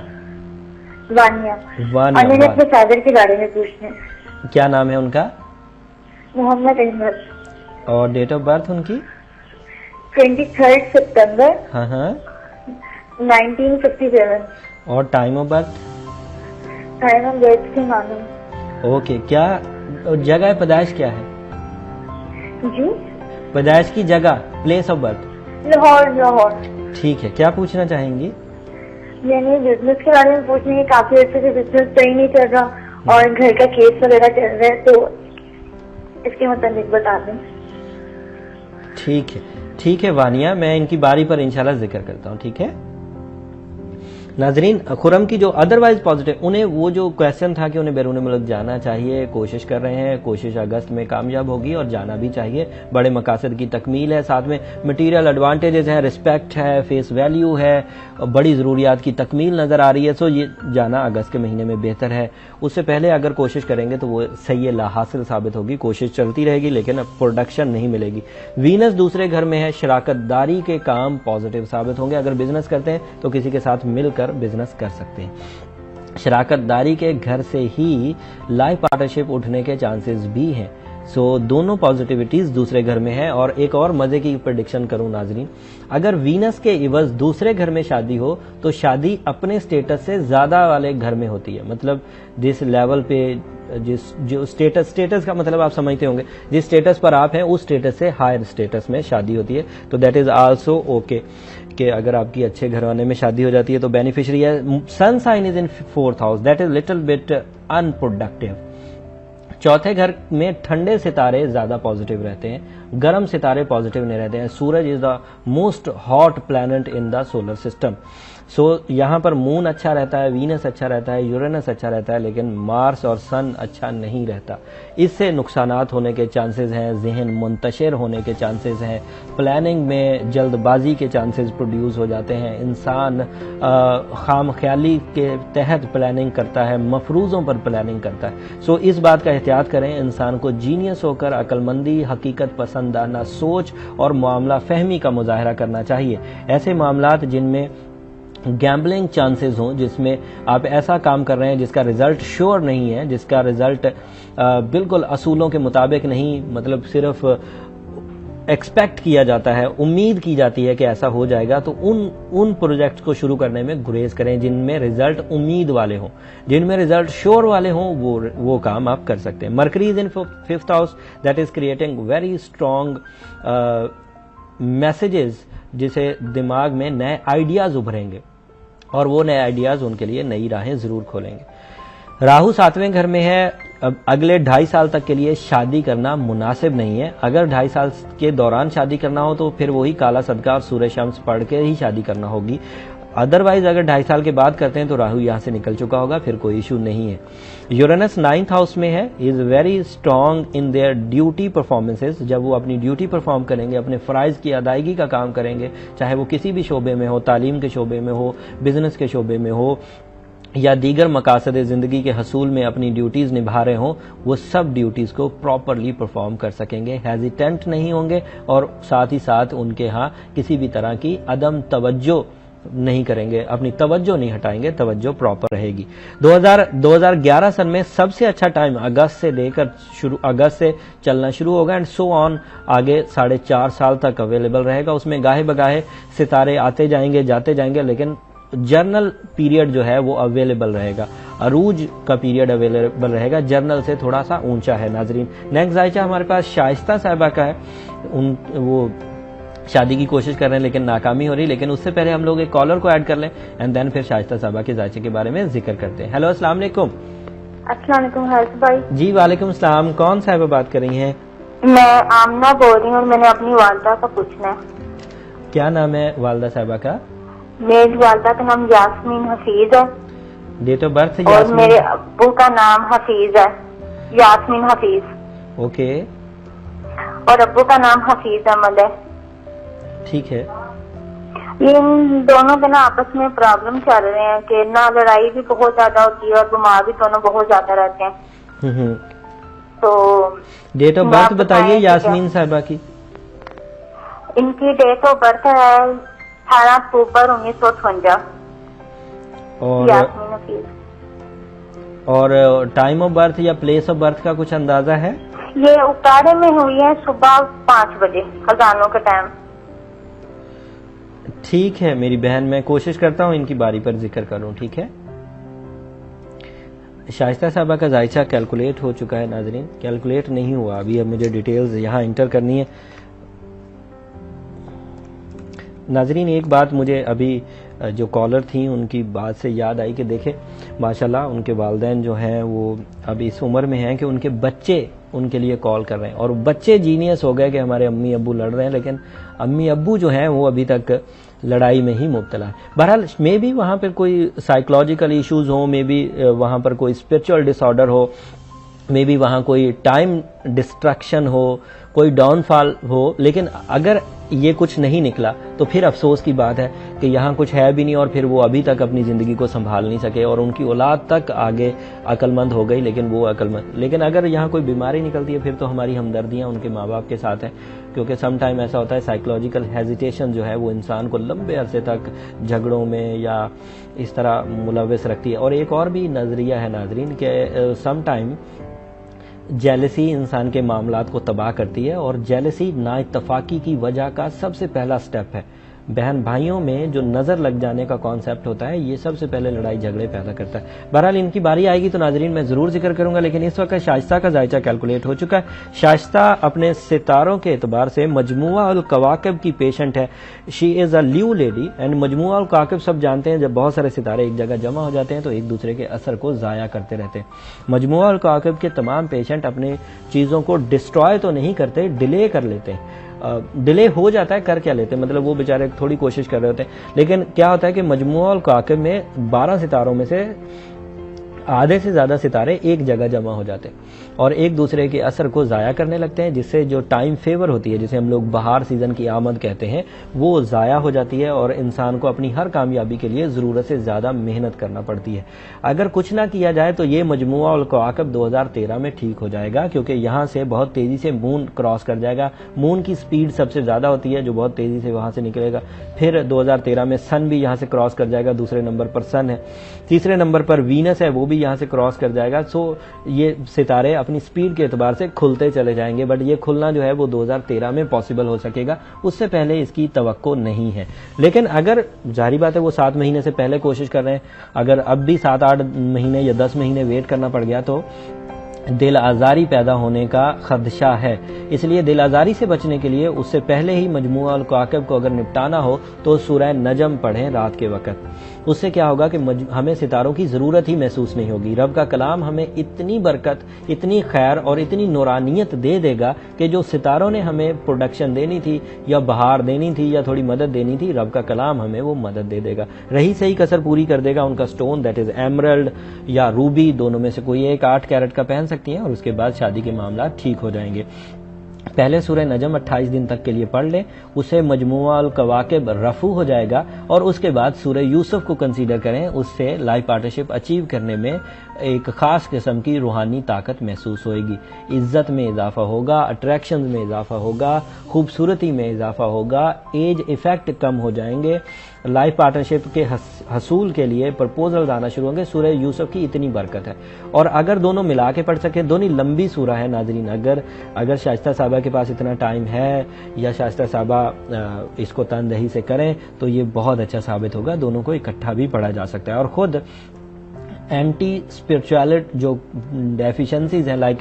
वानिया। वानिया। और मैंने अपने फादर के बारे में पूछना है। क्या नाम है उनका? मोहम्मद अहमद। और डेट ऑफ बर्थ उनकी? 23 सितंबर। हाँ 1957। और time of birth? Time of birth से मालूम। ओके। क्या जगह पैदाइश क्या है? जी, पैदाइश की जगह, प्लेस ऑफ बर्थ? लाहौर। ठीक है, क्या पूछना चाहेंगी? मैंने बिजनेस के बारे में पूछने की, काफी अच्छे से बिजनेस सही नहीं चल रहा और घर का केस वगैरह चल रहा है, तो इसके मतलब बता दें। ठीक है वानिया, मैं इनकी बारी पर इंशाल्लाह जिक्र करता हूँ। ठीक है नाजरीन, खुरम की जो अदरवाइज पॉजिटिव, उन्हें वो जो क्वेश्चन था कि उन्हें बैरून मुल्क जाना चाहिए, कोशिश कर रहे हैं, कोशिश अगस्त में कामयाब होगी और जाना भी चाहिए। बड़े मकासद की तकमील है, साथ में मटीरियल एडवांटेजेस है, रिस्पेक्ट है, फेस वैल्यू है, बड़ी ज़रूरियात की तकमील नज़र आ रही है। सो ये जाना अगस्त के महीने में बेहतर है। उससे पहले अगर कोशिश करेंगे तो वो सही ला हासिल साबित होगी। कोशिश चलती रहेगी लेकिन अब प्रोडक्शन नहीं मिलेगी। वीनस दूसरे घर में है, शराकतदारी के काम पॉजिटिव साबित होंगे। अगर बिजनेस करते हैं तो किसी के साथ मिलकर बिजनेस कर सकते हैं। शराकतदारी के घर से ही लाइफ पार्टनरशिप उठने के चांसेस भी हैं। सो दोनों पॉजिटिविटीज दूसरे घर में है। और एक और मजे की प्रेडिक्शन करूं नाजरीन, अगर वीनस के इवज दूसरे घर में शादी हो तो शादी अपने स्टेटस से ज्यादा वाले घर में होती है। मतलब जिस लेवल पे, जो स्टेटस का मतलब आप समझते होंगे, जिस स्टेटस पर आप हैं उस स्टेटस से हायर स्टेटस में शादी होती है। तो दैट इज आल्सो ओके कि अगर आपकी अच्छे घराने में शादी हो जाती है तो बेनिफिशियरी है। Sun sign is in 4th house, that is little bit unproductive. चौथे घर में ठंडे सितारे ज्यादा पॉजिटिव रहते हैं, गर्म सितारे पॉजिटिव नहीं रहते हैं। सूरज is the most hot planet in the solar system. So यहाँ पर मून अच्छा रहता है, वीनस अच्छा रहता है, यूरेनस अच्छा रहता है, लेकिन मार्स और सन अच्छा नहीं रहता। इससे नुकसानात होने के चांसेस हैं, जहन मुंतशिर होने के चांसेस हैं, प्लानिंग में जल्दबाजी के चांसेस प्रोड्यूस हो जाते हैं। इंसान खाम ख्याली के तहत प्लानिंग करता है, मफरूज़ों पर प्लानिंग करता है। सो इस बात का एहतियात करें, इंसान को जीनियस होकर अक्लमंदी, हकीकत पसंदाना सोच और मामला फहमी का मुजाहरा करना चाहिए। ऐसे मामलात जिनमें गैम्बलिंग चांसेस हों, जिसमें आप ऐसा काम कर रहे हैं जिसका रिजल्ट श्योर नहीं है, जिसका रिजल्ट बिल्कुल असूलों के मुताबिक नहीं, मतलब सिर्फ एक्सपेक्ट किया जाता है, उम्मीद की जाती है कि ऐसा हो जाएगा, तो उन प्रोजेक्ट्स को शुरू करने में गुरेज करें जिनमें रिजल्ट उम्मीद वाले हों। जिनमें रिजल्ट श्योर वाले हों वो काम आप कर सकते हैं। Mercury is in 5th house, that is creating very strong messages, जिसे दिमाग में नए आइडियाज उभरेंगे और वो नए आइडियाज उनके लिए नई राहें जरूर खोलेंगे। राहु 7वें घर में है। अब अगले 2.5 साल तक के लिए शादी करना मुनासिब नहीं है। अगर 2.5 साल के दौरान शादी करना हो तो फिर वही काला सदका और सूर्य शम्स पढ़ के ही शादी करना होगी। अदरवाइज अगर 2.5 साल के बाद करते हैं तो राहु यहां से निकल चुका होगा, फिर कोई इशू नहीं है। यूरेनस 9th हाउस में है, is very strong in their duty performances. जब वो अपनी ड्यूटी परफॉर्म करेंगे, अपने फराइज की अदायगी का काम करेंगे, चाहे वो किसी भी शोबे में हो, तालीम के शोबे में हो, बिजनेस के शोबे में हो, या दीगर मकासद जिंदगी के हसूल में अपनी ड्यूटीज निभा रहे हों, वो सब ड्यूटीज को प्रॉपरली परफॉर्म कर सकेंगे, हेजिटेंट नहीं होंगे और साथ ही साथ उनके यहाँ किसी भी तरह की अदम तवज्जो नहीं करेंगे, अपनी तवज्जो नहीं हटाएंगे, तवज्जो प्रॉपर रहेगी। 2011 सन में सबसे अच्छा टाइम अगस्त से चलना शुरू होगा एंड सो ऑन, आगे 4.5 साल तक अवेलेबल रहेगा। उसमें गाहे बगाहे सितारे आते जाएंगे, जाते जाएंगे, लेकिन जर्नल पीरियड जो है वो अवेलेबल रहेगा। अरूज का पीरियड अवेलेबल रहेगा, जर्नल से थोड़ा सा ऊंचा है। नाजरीन, नेक्स्ट जायचा हमारे पास शाइस्ता साहिबा का है। वो शादी की कोशिश कर रहे हैं लेकिन नाकामी हो रही। लेकिन उससे पहले हम लोग एक कॉलर को ऐड कर लें एंड देन फिर शाइस्ता साहिबा के जायचे के बारे में जिक्र करते हैं। हेलो, अस्सलाम वालेकुम। अस्सलाम वालेकुम हारिस भाई। जी वालेकुम सलाम। कौन साहिबा बात कर रही हैं? मैं आमना बोल रही हूँ और मैंने अपनी वालदा का पूछना है। क्या नाम है वालदा साहिबा का? मेरी वालदा का नाम यास्मीन हफीज है। Date of birth? और मेरे अब्बू का नाम हफीज है, यास्मीन हफीज। ओके। और अब्बू का नाम हफीज अहमद है। ठीक है। इन दोनों के ना आपस में प्रॉब्लम चल रहे हैं कि ना लड़ाई भी बहुत ज्यादा होती है और बीमार भी दोनों बहुत ज्यादा रहते हैं। तो डेट ऑफ बर्थ बताइए यास्मीन साहिबा की। इनकी डेट ऑफ बर्थ है 18 अक्टूबर 1958। यास्मीन हफीज। और टाइम ऑफ बर्थ या प्लेस ऑफ बर्थ का कुछ अंदाजा है? ये उकाड़े में हुई है सुबह 5 बजे अजानों के टाइम। ठीक है मेरी बहन, मैं कोशिश करता हूं इनकी बारी पर जिक्र करूं। ठीक है। शाइस्ता साहबा का जायचा कैलकुलेट हो चुका है नाजरीन, कैलकुलेट नहीं हुआ अभी, अब मुझे डिटेल्स यहां इंटर करनी है। नाजरीन, एक बात मुझे अभी जो कॉलर थी उनकी बात से याद आई कि देखे माशाल्लाह उनके वालिदैन जो हैं वो अब इस उम्र में हैं कि उनके बच्चे उनके लिए कॉल कर रहे हैं और बच्चे जीनियस हो गए कि हमारे अम्मी अब्बू लड़ रहे हैं, लेकिन अम्मी अब्बू जो हैं वो अभी तक लड़ाई में ही मुब्तला है। बहरहाल मे भी वहाँ पर कोई साइकोलॉजिकल इश्यूज हो, मे भी वहाँ पर कोई स्पिरिचुअल डिसऑर्डर हो, मे बी वहाँ कोई टाइम डिस्ट्रैक्शन हो, कोई डाउनफॉल हो, लेकिन अगर ये कुछ नहीं निकला तो फिर अफसोस की बात है कि यहाँ कुछ है भी नहीं और फिर वो अभी तक अपनी ज़िंदगी को संभाल नहीं सके और उनकी औलाद तक आगे अक्लमंद हो गई लेकिन वो अक्लमंद। लेकिन अगर यहाँ कोई बीमारी निकलती है फिर तो हमारी हमदर्दियाँ उनके माँ बाप के साथ हैं, क्योंकि सम टाइम ऐसा होता है साइकोलॉजिकल हेजिटेशन जो है वो इंसान को लंबे अरसे तक झगड़ों में या इस तरह मुलविस रखती है। और एक और भी नज़रिया है नाजरीन कि सम टाइम जेलसी इंसान के मामलात को तबाह करती है और जेलसी नाइत्तफाकी की वजह का सबसे पहला स्टेप है। बहन भाइयों में जो नजर लग जाने का कॉन्सेप्ट होता है ये सबसे पहले लड़ाई झगड़े पैदा करता है। बहरहाल इनकी बारी आएगी तो नाजरीन मैं जरूर जिक्र करूंगा, लेकिन इस वक्त शाइस्ता का जायचा कैलकुलेट हो चुका है। शाइस्ता अपने सितारों के एतबार से मजमुआ अल कवाकिब की पेशेंट है। शी इज अ ल्यू लेडी एंड मजमुआ अल कवाकिब सब जानते हैं, जब बहुत सारे सितारे एक जगह जमा हो जाते हैं तो एक दूसरे के असर को जाया करते रहते हैं। मजमुआ अल कवाकिब के तमाम पेशेंट अपनी चीजों को डिस्ट्रॉय तो नहीं करते, डिले कर लेते हैं। डिले हो जाता है, कर क्या लेते हैं, मतलब वो बेचारे थोड़ी कोशिश कर रहे होते हैं। लेकिन क्या होता है कि मजमुआ अल कवाकिब में 12 सितारों में से आधे से ज्यादा सितारे एक जगह जमा हो जाते हैं और एक दूसरे के असर को जाया करने लगते हैं, जिससे जो टाइम फेवर होती है, जिसे हम लोग बहार सीजन की आमद कहते हैं, वो जाया हो जाती है और इंसान को अपनी हर कामयाबी के लिए जरूरत से ज्यादा मेहनत करना पड़ती है। अगर कुछ ना किया जाए तो ये मजमुआ उल कवाकब 2013 में ठीक हो जाएगा, क्योंकि यहाँ से बहुत तेजी से मून क्रॉस कर जाएगा। मून की स्पीड सबसे ज्यादा होती है, जो बहुत तेजी से वहां से निकलेगा। फिर 2013 में सन भी यहाँ से क्रॉस कर जाएगा, दूसरे नंबर पर सन है, तीसरे नंबर पर वीनस है, वो भी यहाँ से क्रॉस कर जाएगा। सो ये सितारे अपनी स्पीड के एतबार से खुलते चले जाएंगे, बट ये खुलना जो है वो 2013 में पॉसिबल हो सकेगा, उससे पहले इसकी तवक्को नहीं है। लेकिन अगर जाहिर बात है वो 7 महीने से पहले कोशिश कर रहे हैं, अगर अब भी 7-8 महीने या 10 महीने वेट करना पड़ गया तो दिल आजारी पैदा होने का खदशा है। इसलिए दिल आजारी से बचने के लिए उससे पहले ही मजमुआ अल कवाकब को अगर निपटाना हो तो सूरह नजम पढ़ें रात के वक्त। उससे क्या होगा कि हमें सितारों की जरूरत ही महसूस नहीं होगी। रब का कलाम हमें इतनी बरकत, इतनी खैर और इतनी नूरानियत दे देगा कि जो सितारों ने हमें प्रोडक्शन देनी थी या बहार देनी थी या थोड़ी मदद देनी थी, रब का कलाम हमें वो मदद दे देगा, रही सही कसर पूरी कर देगा। उनका स्टोन दैट इज एमरल्ड या रूबी, दोनों में से कोई एक 8 कैरेट का पहन सकती हैं और उसके बाद शादी के मामला ठीक हो जाएंगे। पहले सूरह नजम 28 दिन तक के लिए पढ़ लें, उससे मजमुआ अल कवाकिब रफू हो जाएगा और उसके बाद सूरह यूसुफ को कंसीडर करें। उससे लाइफ पार्टनरशिप अचीव करने में एक खास किस्म की रूहानी ताकत महसूस होगी। इज्जत में इजाफा होगा, अट्रैक्शन में इजाफा होगा, खूबसूरती में इजाफा होगा, एज इफेक्ट कम हो जाएंगे। लाइफ पार्टनरशिप के हसूल के लिए प्रपोजल आना शुरू होंगे। सूरह यूसुफ की इतनी बरकत है। और अगर दोनों मिला के पढ़ सके, दोनों लंबी सूरह है नाजरीन, अगर शाइस्ता साहबा के पास इतना टाइम है या शाइस्ता साहबा इसको तनदही से करें तो ये बहुत अच्छा साबित होगा। दोनों को इकट्ठा भी पढ़ा जा सकता है। और खुद एंटी स्पिरिचुअलिटी जो डेफिशिएंसीज हैं, लाइक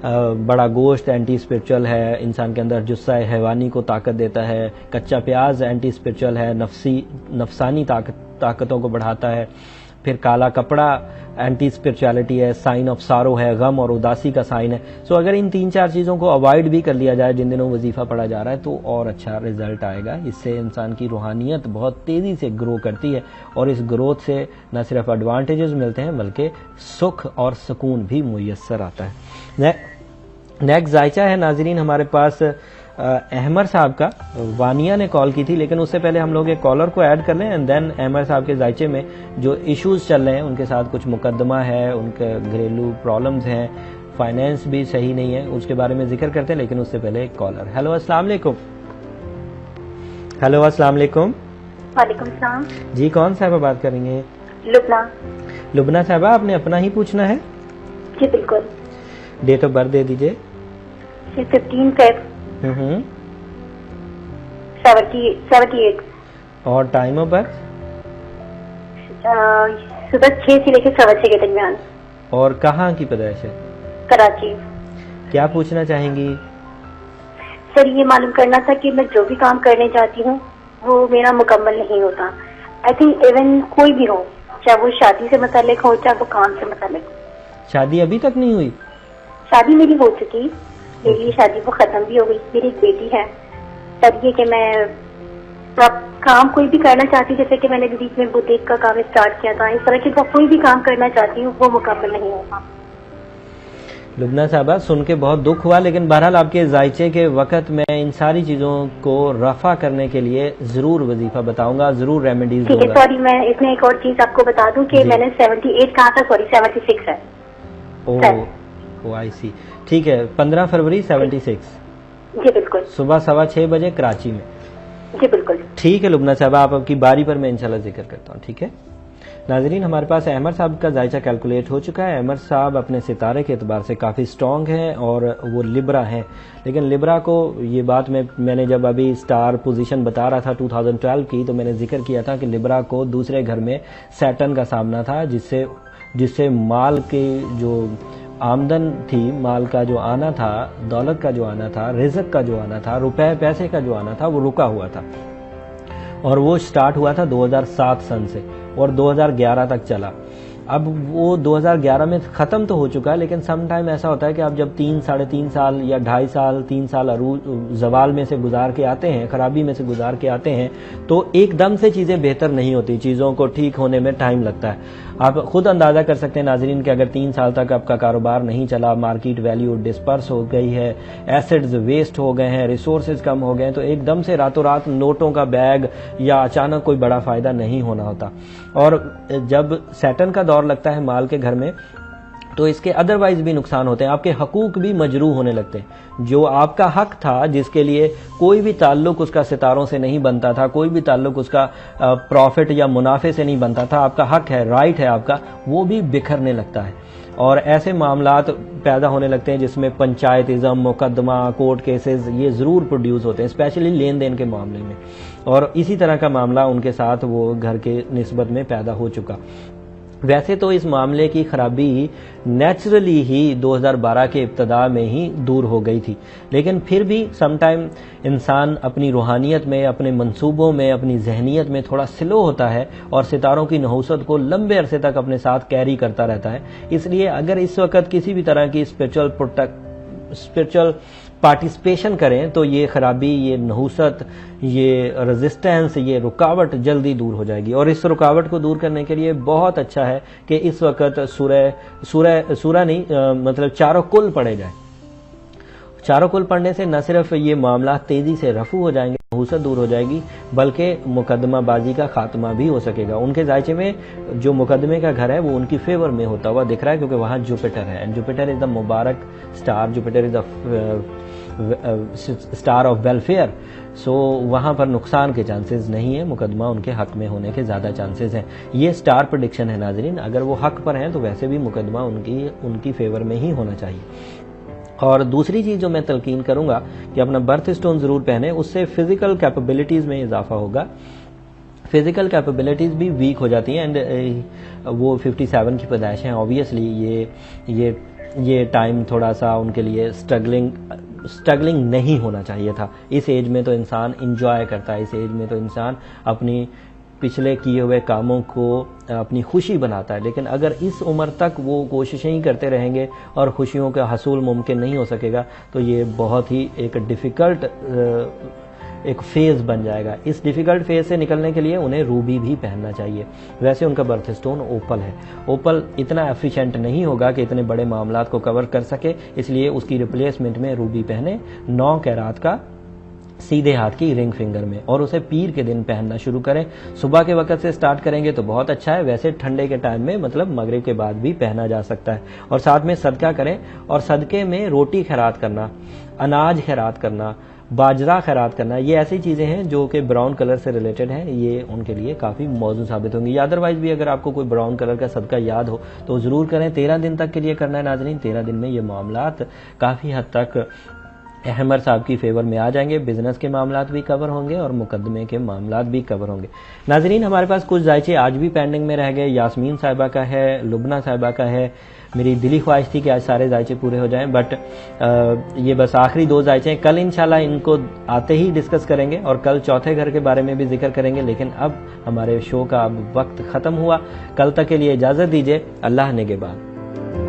बड़ा गोश्त एंटी स्पिरिचुअल है, इंसान के अंदर जुस्सा हैवानी को ताकत देता है, कच्चा प्याज एंटी स्पिरिचुअल है, नफसानी ताकतों को बढ़ाता है, फिर काला कपड़ा एंटी स्पिरिचुअलिटी है, साइन ऑफ सारो है, गम और उदासी का साइन है। सो अगर इन 3-4 चीजों को अवॉइड भी कर लिया जाए जिन दिनों वजीफा पढ़ा जा रहा है तो और अच्छा रिजल्ट आएगा। इससे इंसान की रूहानियत बहुत तेजी से ग्रो करती है और इस ग्रोथ से न सिर्फ एडवांटेजेस मिलते हैं बल्कि सुख और सुकून भी मुयस्सर आता है। नेक्स्ट जायचा है नाजरीन हमारे पास अहमर साहब का। वानिया ने कॉल की थी, लेकिन उससे पहले हम लोग एक कॉलर को ऐड कर लें एंड देन अहमर साहब के जायचे में जो इश्यूज चल रहे हैं, उनके साथ कुछ मुकदमा है, उनके घरेलू प्रॉब्लम्स हैं, फाइनेंस भी सही नहीं है, उसके बारे में जिक्र करते हैं। लेकिन उससे पहले एक कॉलर। हेलो अस्सलाम वालेकुम। हेलो अस्सलाम वालेकुम। वालेकुम सलाम जी, कौन साहबा बात करेंगे? लुबना। लुबना साहबा, आपने अपना ही पूछना है? जी बिल्कुल। डेट ऑफ बर्थ दे दीजिए। 15 Feb 78 और टाइम ऑफ बर्थ? सुबह 6 से लेकर 6:15 के दरमियान। और कहाँ की पैदाइश है? कराची। क्या पूछना चाहेंगी? सर ये मालूम करना था कि मैं जो भी काम करने जाती हूँ वो मेरा मुकम्मल नहीं होता। आई थिंक इवन कोई भी हो, चाहे वो शादी से मुतालिक हो चाहे वो काम से मुतालिक हो। शादी अभी तक नहीं हुई? शादी मेरी हो चुकी, मेरी शादी वो खत्म भी हो गई, मेरी एक बेटी है। तब ये कि मैं अब काम कोई भी करना चाहती, जैसे कि मैंने बीच में बुटीक का काम स्टार्ट किया था, इस तरह की कोई भी काम करना चाहती हूँ वो मुकम्मल नहीं होगा। लुबना साहबा, सुन के बहुत दुख हुआ, लेकिन बहरहाल आपके जायचे के वक्त मैं इन सारी चीजों को रफा करने के लिए जरूर वजीफा बताऊंगा, जरूर रेमेडीज दूंगा। सॉरी, मैं इसमें एक और चीज आपको बता दूं कि मैंने 78 कहा था, सॉरी 76 है। ओ आई सी, ठीक है। 15 फरवरी 76। जी बिल्कुल। सुबह 6:15 बजे कराची में। जी बिल्कुल। ठीक है लुबना साहबा, आप आपकी बारी पर मैं इंशाल्लाह जिक्र करता हूँ। ठीक है नाजरीन, हमारे पास अहमद साहब का जायचा कैलकुलेट हो चुका है। अहमद साहब अपने सितारे के एतबार से काफ़ी स्ट्रॉन्ग हैं और वो लिब्रा हैं, लेकिन लिब्रा को ये बात मैंने जब अभी स्टार पोजीशन बता रहा था 2012 की, तो मैंने जिक्र किया था कि लिब्रा को दूसरे घर में सैटर्न का सामना था, जिससे माल की जो आमदन थी, माल का जो आना था, दौलत का जो आना था, रिज़्क का जो आना था, रुपए पैसे का जो आना था, वो रुका हुआ था। और वो स्टार्ट हुआ था 2007 सन से और 2011 तक चला। अब वो 2011 में ख़त्म तो हो चुका है, लेकिन सम टाइम ऐसा होता है कि आप जब 3, साढ़े 3 साल या 2.5 साल 3 साल जवाल में से गुजार के आते हैं, खराबी में से गुजार के आते हैं, तो एकदम से चीज़ें बेहतर नहीं होती, चीज़ों को ठीक होने में टाइम लगता है। आप खुद अंदाज़ा कर सकते हैं नाजरीन कि अगर 3 साल तक आपका कारोबार नहीं चला, मार्केट वैल्यू डिस्पर्स हो गई है, एसेट्स वेस्ट हो गए हैं, रिसोर्सेज कम हो गए हैं, तो एकदम से रातों रात नोटों का बैग या अचानक कोई बड़ा फ़ायदा नहीं होना होता। और जब सैटर्न का दौर लगता है माल के घर में, तो इसके अदरवाइज भी नुकसान होते हैं, आपके हकूक भी मजरू होने लगते हैं। जो आपका हक था, जिसके लिए कोई भी ताल्लुक उसका सितारों से नहीं बनता था, कोई भी ताल्लुक उसका प्रॉफिट या मुनाफे से नहीं बनता था, आपका हक है, राइट है आपका, वो भी बिखरने लगता है। और ऐसे मामलात पैदा होने लगते हैं जिसमें पंचायतिज़्म, मुकदमा, कोर्ट केसेस ये ज़रूर प्रोड्यूस होते हैं, स्पेशली लेन देन के मामले में। और इसी तरह का मामला उनके साथ वो घर के निस्बत में पैदा हो चुका। वैसे तो इस मामले की खराबी नेचुरली ही 2012 के इब्तदा में ही दूर हो गई थी, लेकिन फिर भी समटाइम इंसान अपनी रूहानियत में, अपने मंसूबों में, अपनी जहनीत में थोड़ा स्लो होता है और सितारों की नहुसत को लंबे अरसे तक अपने साथ कैरी करता रहता है। इसलिए अगर इस वक्त किसी भी तरह की स्पिरिचुअल पार्टिसिपेशन करें तो ये खराबी, ये नहुसत, ये रेजिस्टेंस, ये रुकावट जल्दी दूर हो जाएगी। और इस रुकावट को दूर करने के लिए बहुत अच्छा है कि इस वक्त सूरह नहीं मतलब चारों कुल पढ़े जाए। चारों कुल पढ़ने से न सिर्फ ये मामला तेजी से रफू हो जाएंगे, नहुसत दूर हो जाएगी, बल्कि मुकदमाबाजी का खात्मा भी हो सकेगा। उनके जायचे में जो मुकदमे का घर है वो उनकी फेवर में होता हुआ दिख रहा है, क्योंकि वहां जुपिटर है, एंड जुपिटर इज द मुबारक star, Jupiter is the star of welfare. So वहां पर नुकसान के चांसेस नहीं है, मुकदमा उनके हक में होने के ज्यादा चांसेस हैं। ये स्टार प्रेडिक्शन है नाजरीन, अगर वो हक पर हैं तो वैसे भी मुकदमा उनकी फेवर में ही होना चाहिए। और दूसरी चीज जो मैं तलकीन करूंगा कि अपना बर्थ स्टोन जरूर पहने, उससे फिजिकल कैपेबिलिटीज में इजाफा होगा। फिजिकल कैपेबिलिटीज भी वीक हो जाती हैं, एंड वो 57 की पैदाइश हैं, ऑब्वियसली ये टाइम थोड़ा सा उनके लिए स्ट्रगलिंग नहीं होना चाहिए था। इस एज में तो इंसान इंजॉय करता है, इस एज में तो इंसान अपनी पिछले किए हुए कामों को अपनी खुशी बनाता है। लेकिन अगर इस उम्र तक वो कोशिशें ही करते रहेंगे और खुशियों का हसूल मुमकिन नहीं हो सकेगा, तो ये बहुत ही एक डिफ़िकल्ट एक फेज बन जाएगा। इस डिफ़िकल्ट फेज से निकलने के लिए उन्हें रूबी भी पहनना चाहिए। वैसे उनका बर्थ स्टोन ओपल है। ओपल इतना एफिशिएंट नहीं होगा कि इतने बड़े मामलात को कवर कर सके, इसलिए उसकी रिप्लेसमेंट में रूबी पहने 9 कैरात का सीधे हाथ की रिंग फिंगर में, और उसे पीर के दिन पहनना शुरू करें। सुबह के वक्त से स्टार्ट करेंगे तो बहुत अच्छा है, वैसे ठंडे के टाइम में मतलब मगरिब के बाद भी पहना जा सकता है। और साथ में सदका करें, और सदके में रोटी खैरात करना, अनाज खैरात करना, बाजरा खैरात करना, ये ऐसी चीज़ें हैं जो कि ब्राउन कलर से रिलेटेड हैं, ये उनके लिए काफ़ी मौजूद साबित होंगी। या अदरवाइज भी अगर आपको कोई ब्राउन कलर का सदका याद हो तो ज़रूर करें। 13 दिन तक के लिए करना है नाज़रीन। 13 दिन में ये मामलात काफ़ी हद तक अहमद साहब की फेवर में आ जाएंगे। बिजनेस के मामलात भी कवर होंगे और मुकदमे के मामलात भी कवर होंगे। नाजरीन, हमारे पास कुछ जायचे आज भी पेंडिंग में रह गए। यास्मीन साहिबा का है, लुबना साहिबा का है। मेरी दिली ख्वाहिश थी कि आज सारे जायचे पूरे हो जाएं, बट ये बस आखिरी 2 जायचे हैं। कल इंशाल्लाह इनको आते ही डिस्कस करेंगे और कल चौथे घर के बारे में भी जिक्र करेंगे। लेकिन अब हमारे शो का अब वक्त ख़त्म हुआ। कल तक के लिए इजाज़त दीजिए। अल्लाह निगहबान।